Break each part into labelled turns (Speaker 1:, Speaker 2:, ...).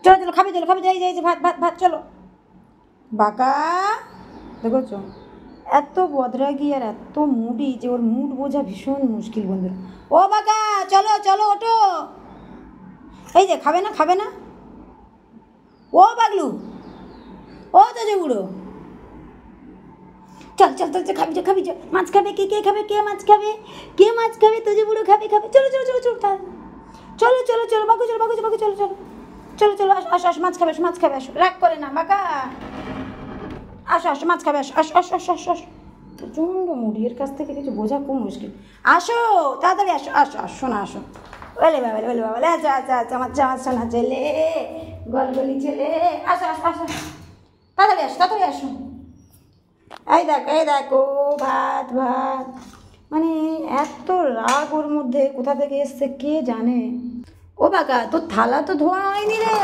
Speaker 1: চলো চলো খাবে, চলো খাবে, যাই যাই ভাত ভাত ভাত, চলো। বাঁকা দেখছো, এত বদরাগি আর এত মুডি যে ওর মুড বোঝা ভীষণ মুশকিল বন্ধুরা। ও বাঁকা চলো চলো ওঠো, এই যে খাবে না খাবে না, ও পাগলু, ও তো যে বুড়ো, চল চল চল খাবি খাবি, মাছ খাবে, কে কে খাবে, কে মাছ খাবে, কে মাছ খাবে, তো যে বুড়ো খাবে খাবে, চলো চলো চলো চলো চলো চলো চলো বাকু চলো বাকু বাকু, চলো চলো চলো চলো, আসো আসো আসো, মাছ খাবে আসো, মাছ খাবে আসো, রাগ করে না বাঁকা, আসো আসো মাছ খাবে আসো আসো আসো আসো আসো আসো। প্রচণ্ড মুড়ির কাছ থেকে কিছু বোঝা খুব মুশকিল, আসো তাড়াতাড়ি আসো আসো আসো না আসো, বলে বাবা বলে বাবা, আচ্ছা আচ্ছা আচ্ছা আমার চামার সোনা ছেলে, গলগলি ছেলে, আসো আসো আসো, তাড়াতাড়ি আসো তাড়াতাড়ি আসো। এই দেখো ভাত ভাত, মানে এত রাগ ওর মধ্যে কোথা থেকে এসছে কে জানে। ও বাঁকা তোর থালা তো ধোয়া হয়নি রে,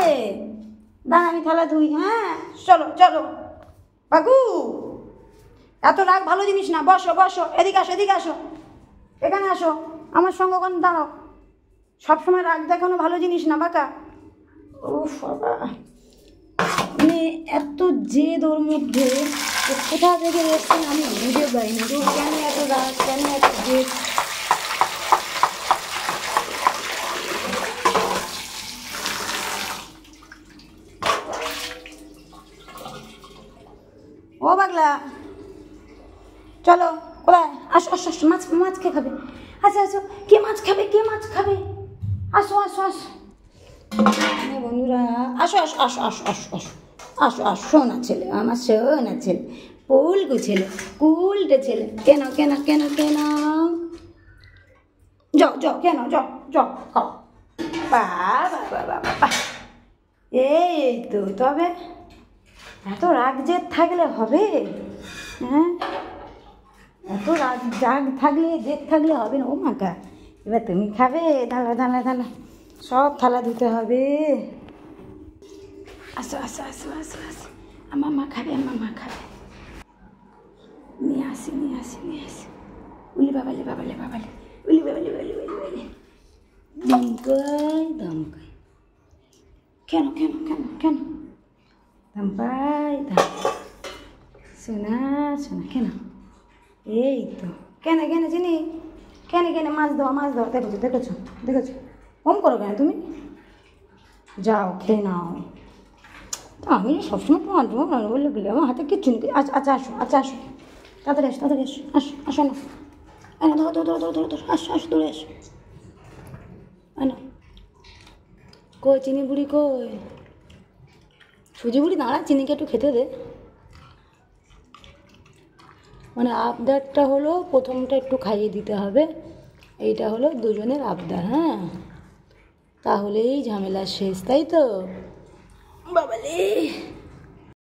Speaker 1: দাঁড়া আমি থালা ধুই, হ্যাঁ চলো চলো। বাবু এত রাগ ভালো জিনিস না, বসো বসো, এদিকে আসো এদিকে আসো, এখানে আসো আমার সঙ্গে ওখানে দাঁড়াও, সবসময় রাগ দেখানো ভালো জিনিস না বাঁকা। ও বাবা, মানে এত জেদ ওর মধ্যে, কোথা থেকে এসছে আমি বুঝে পাই না, কেন এত রাগ, কেন এত জেদ। ও পাগলা চলো, কোথায়, আসো আসো আসো, মাছ মাছ কে খাবে, আচ্ছা আসো, কে মাছ খাবে, কে মাছ খাবে, আসো আসো আসো বন্ধুরা, আসো আসো আসো আসো আসো আসো আসো আসো, শোনা ছেলে আমার, শোনা ছেলে, কুলকু ছেলে, কুলটে ছেলে, কেন কেন কেন কেন, যাও যাও কেন, যাও যাও খাও, বাবা বাবা বাবা, এই তো তবে এত রাগ জেদ থাকলে হবে, হ্যাঁ এত রাগ জাগ থাকলে জেদ থাকলে হবে না। ও মাকা এবার তুমি খাবে, ধালা ধালা ধালা সব থালা ধুতে হবে, আসো আসো আসো আসো আসো, আমার মা খাবে, আমার মা খাবে, নিয়ে আসি নিয়ে আসি নিয়ে আসি, উলি বাবালে বাবালে বাবালে, উলি বাবালে বাবালে বাবালে, দমকাই দমকাই, কেন কেন কেন কেন, দমপাই দম, শোনা শোনা কেন, এই তো কেন কেন চিনি, কেন কেন, মাছ দাও মাছ দাও, দেখেছো দেখেছো দেখেছো, কম করো কেন তুমি, যাও খেয়ে নাও, আমি সবসময় তোমার তোমার বলে গেলে আমার হাতে কিচ্ছু নেই, আচ্ছা আচ্ছা আসো, আচ্ছা আসো তাড়াতাড়ি আসো তাড়াতাড়ি আসো, আসো আসো না, না ধরো ধরো ধরো ধরো ধরো, আসো আসো দৌড়ে আসো, না কই চিনি বুড়ি কই, সুজি বুড়ি দাঁড়া, চিনিকে একটু খেতে দে, মানে আবদারটা হলো প্রথমটা একটু খাইয়ে দিতে হবে, এইটা হলো দুজনের আবদার, হ্যাঁ তাহলেই ঝামেলা শেষ, তাই তো বাবালে।